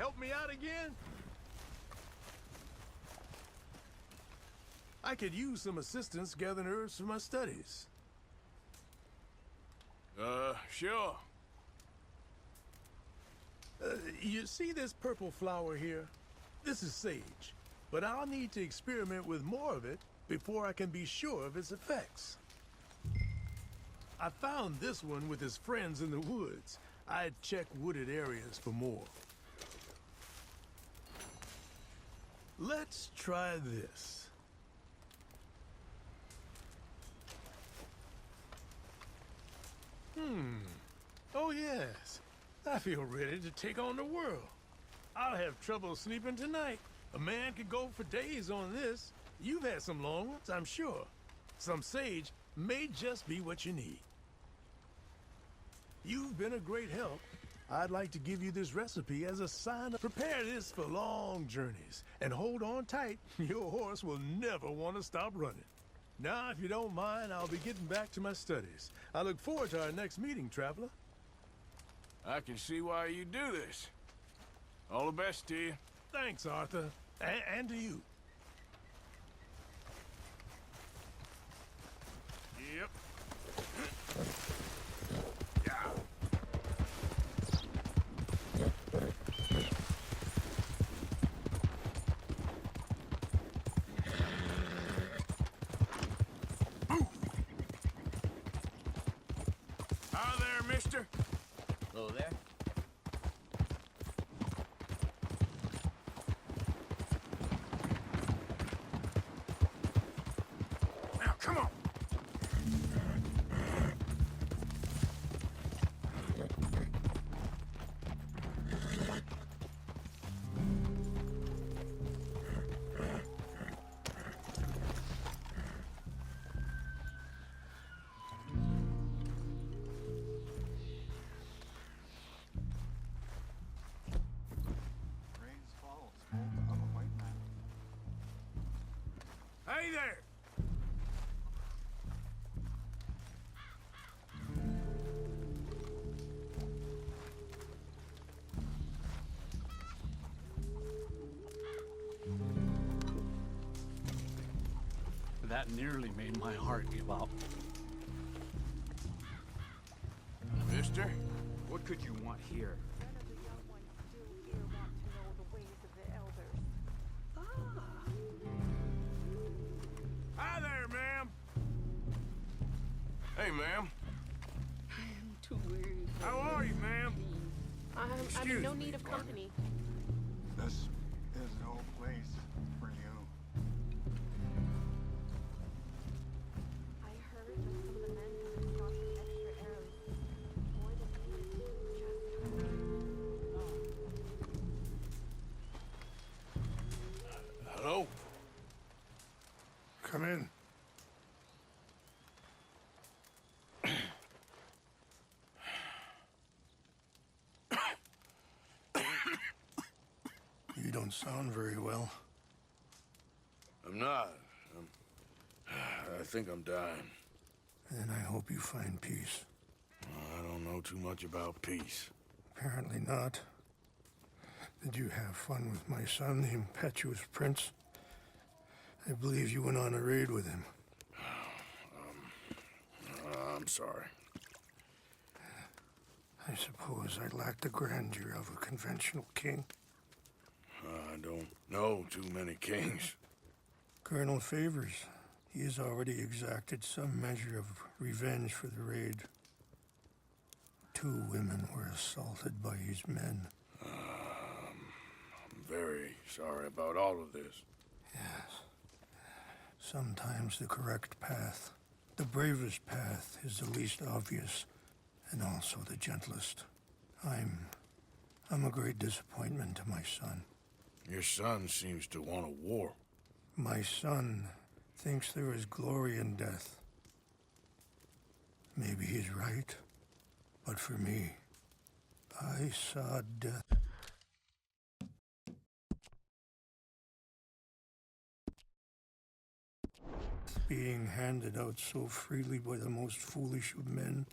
help me out again? I could use some assistance gathering herbs for my studies. Sure. You see this purple flower here? This is sage, but I'll need to experiment with more of it before I can be sure of its effects. I found this one with his friends in the woods. I'd check wooded areas for more. Let's try this. Oh yes. I feel ready to take on the world. I'll have trouble sleeping tonight. A man could go for days on this. You've had some long ones, I'm sure. Some sage may just be what you need. You've been a great help. I'd like to give you this recipe as a sign of prepare this for long journeys. And hold on tight, your horse will never want to stop running. Now, if you don't mind, I'll be getting back to my studies. I look forward to our next meeting, traveler. I can see why you do this. All the best to you. Thanks, Arthur. And to you. Yep. Yeah. Hi there, mister. Hello there. Now, come on. Rains fall, smoke of a white man. Hey there. That nearly made my heart give out. Mister? What could you want here? None of the young ones still here want to know the ways of the elders. Hi there, ma'am. Hey, ma'am. I'm too weary. How are you, ma'am? I'm in Excuse no me, need of partner. company. This is no place for you. I heard that some of the men have been stocking extra arrows. More than needed. Just Hello? Come in. You don't sound very well. I'm not. I think I'm dying. And I hope you find peace. I don't know too much about peace. Apparently not. Did you have fun with my son, the impetuous prince? I believe you went on a raid with him. I'm sorry. I suppose I lacked the grandeur of a conventional king. I don't know too many kings. Colonel Favors, he has already exacted some measure of revenge for the raid. 2 women were assaulted by his men. I'm very sorry about all of this. Yes. Sometimes the correct path, the bravest path, is the least obvious, and also the gentlest. I'm a great disappointment to my son. Your son seems to want a war. My son thinks there is glory in death. Maybe he's right, but for me, I saw death. Being handed out so freely by the most foolish of men,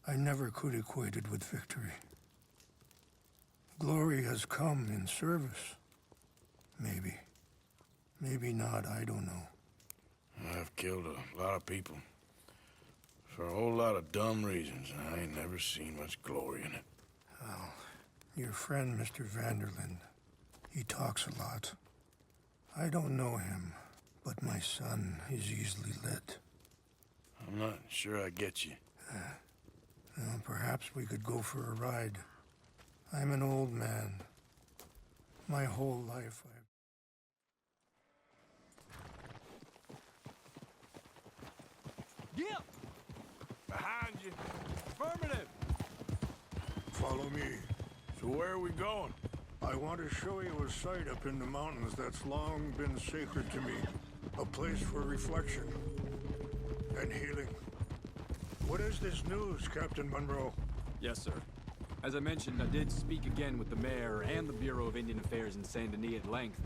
I never could equate it with victory. Glory has come in service. Maybe. Maybe not, I don't know. I've killed a lot of people. For a whole lot of dumb reasons, and I ain't never seen much glory in it. Well, your friend, Mr. Vanderlyn, he talks a lot. I don't know him, but my son is easily led. I'm not sure I get you. Well, perhaps we could go for a ride. I'm an old man. My whole life I've... Yep! Behind you. Affirmative! Follow me. So where are we going? I want to show you a site up in the mountains that's long been sacred to me. A place for reflection and healing. What is this news, Captain Monroe? Yes, sir. As I mentioned, I did speak again with the mayor and the Bureau of Indian Affairs in Saint Denis at length.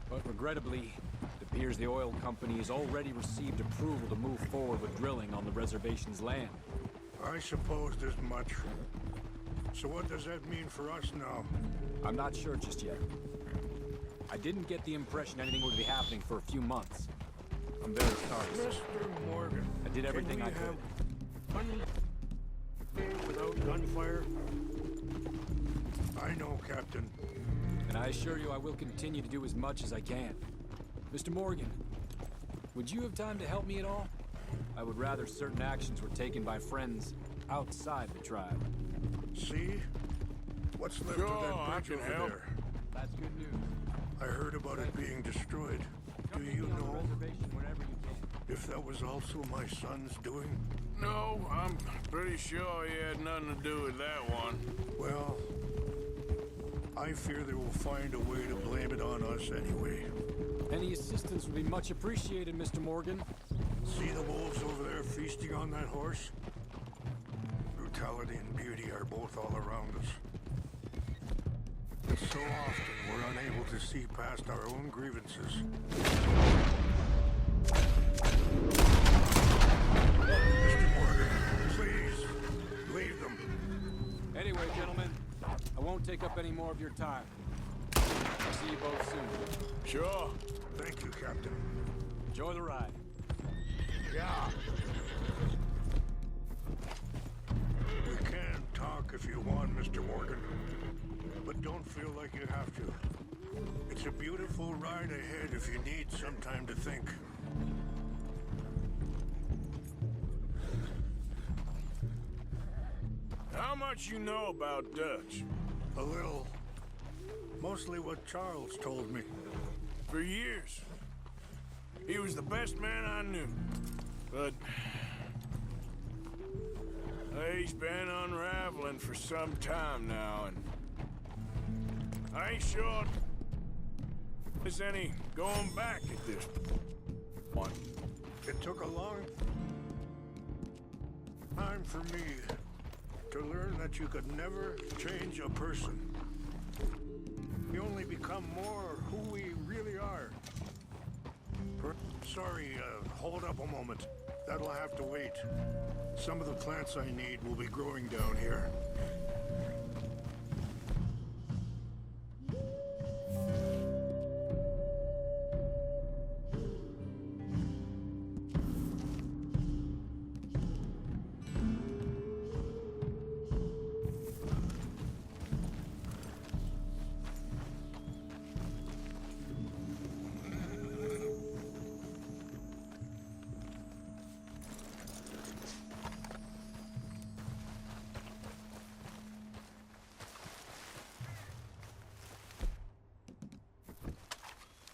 But regrettably, it appears the oil company has already received approval to move forward with drilling on the reservation's land. I supposed as much. So what does that mean for us now? I'm not sure just yet. I didn't get the impression anything would be happening for a few months. I'm very sorry, sir. Mr. Morgan, I did everything I could. One day without gunfire? I know, Captain. And I assure you I will continue to do as much as I can. Mr. Morgan, would you have time to help me at all? I would rather certain actions were taken by friends outside the tribe. See? What's left Sure, of that I bridge can over help. there? That's good news. I heard about it being destroyed. Come Do meet you me on the know reservation whenever you can. if that was also my son's doing? No, I'm pretty sure he had nothing to do with that one. Well, I fear they will find a way to blame it on us anyway. Any assistance would be much appreciated, Mr. Morgan. See the wolves over there feasting on that horse? Brutality and beauty are both all around us. But so often we're unable to see past our own grievances. Mr. Morgan, please, leave them. Anyway, gentlemen, I won't take up any more of your time. I'll see you both soon. Sure. Thank you, Captain. Enjoy the ride. Yeah. We can talk if you want, Mr. Morgan. But don't feel like you have to. It's a beautiful ride ahead if you need some time to think. How much you know about Dutch? A little. Mostly what Charles told me. For years. He was the best man I knew. But... he's been unraveling for some time now, and... I ain't sure there's any going back at this point. It took a long time for me to learn that you could never change a person. You only become more who we really are. Sorry, hold up a moment. That'll have to wait. Some of the plants I need will be growing down here.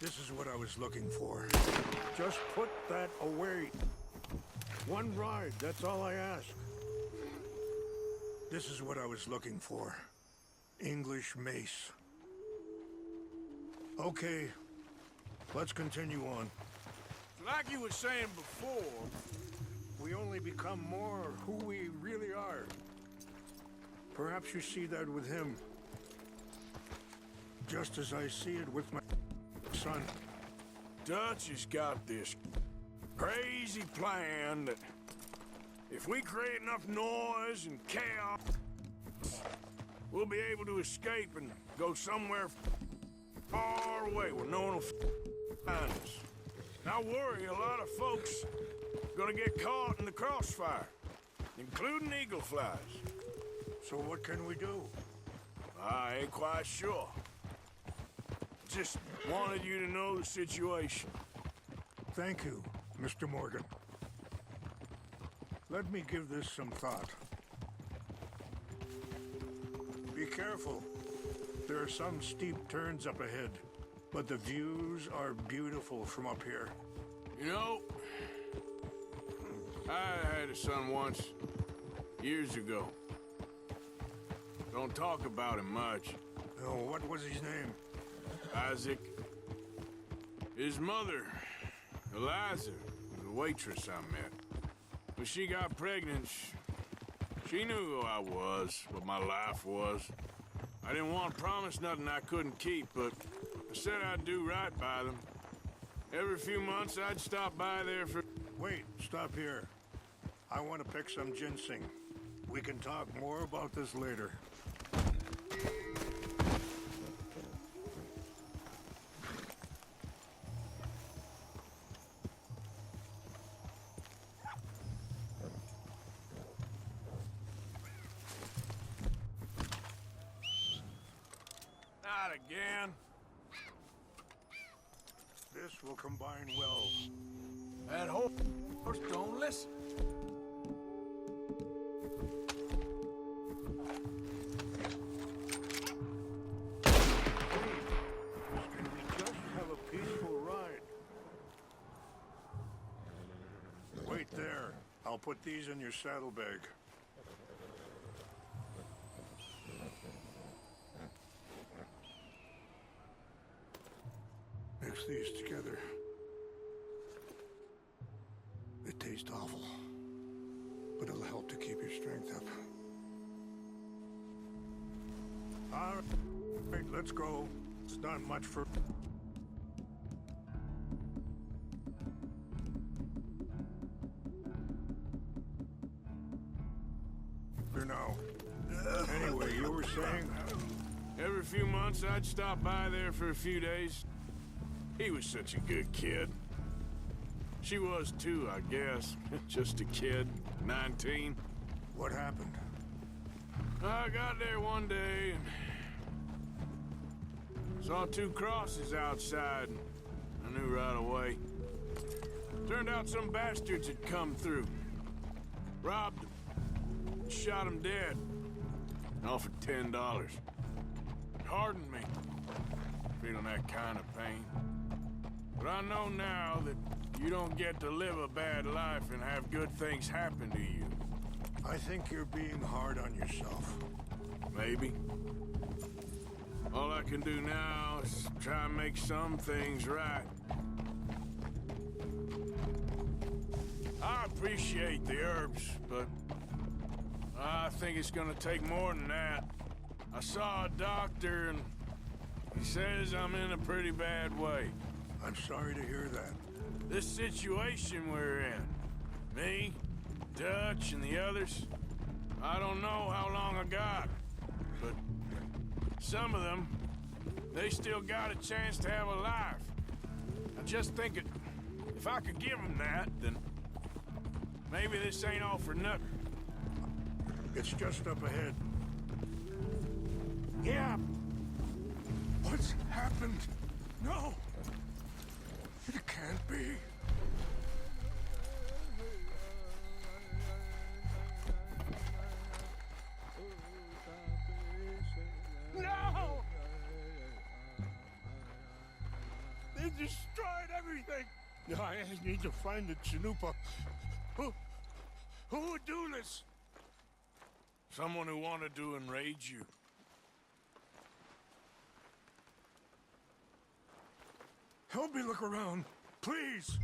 This is what I was looking for. Just put that away. One ride, that's all I ask. This is what I was looking for. English mace. Okay, let's continue on. Like you were saying before, We only become more who we really are. Perhaps you see that with him. Just as I see it with my son. Dutch has got this crazy plan that if we create enough noise and chaos, we'll be able to escape and go somewhere far away where no one will find us. Now worry, a lot of folks gonna get caught in the crossfire, including eagle flies. So what can we do? I ain't quite sure. Just wanted you to know the situation. Thank you, Mr. Morgan. Let me give this some thought. Be careful. There are some steep turns up ahead, but the views are beautiful from up here. You know, I had a son once, years ago. Don't talk about him much. Oh, what was his name? Isaac. His mother, Eliza, was a waitress I met. When she got pregnant, she knew who I was, what my life was. I didn't want to promise nothing I couldn't keep, but I said I'd do right by them. Every few months, I'd stop by there for... Wait, stop here. I want to pick some ginseng. We can talk more about this later. Not again. This will combine well. That horse don't listen. Can we just have a peaceful ride? Wait there. I'll put these in your saddlebag. Mix these together. They taste awful, but it'll help to keep your strength up. All right, let's go. It's not much for... now. Anyway, you were saying? Every few months, I'd stop by there for a few days. He was such a good kid. She was too, I guess. Just a kid, 19. What happened? I got there one day and saw two crosses outside. I knew right away. Turned out some bastards had come through. Robbed them. Shot him dead. Offered $10. It hardened me. Feeling that kind of pain. But I know now that you don't get to live a bad life and have good things happen to you. I think you're being hard on yourself. Maybe. All I can do now is try and make some things right. I appreciate the herbs, but I think it's gonna take more than that. I saw a doctor and he says I'm in a pretty bad way. I'm sorry to hear that. This situation we're in, me, Dutch, and the others, I don't know how long I got, but some of them, they still got a chance to have a life. I just think if I could give them that, then maybe this ain't all for nothing. It's just up ahead. Yeah. What's happened? No! It can't be. No! They destroyed everything! No, I need to find the Chanupa. Who would do this? Someone who wanted to enrage you. Help me look around, please.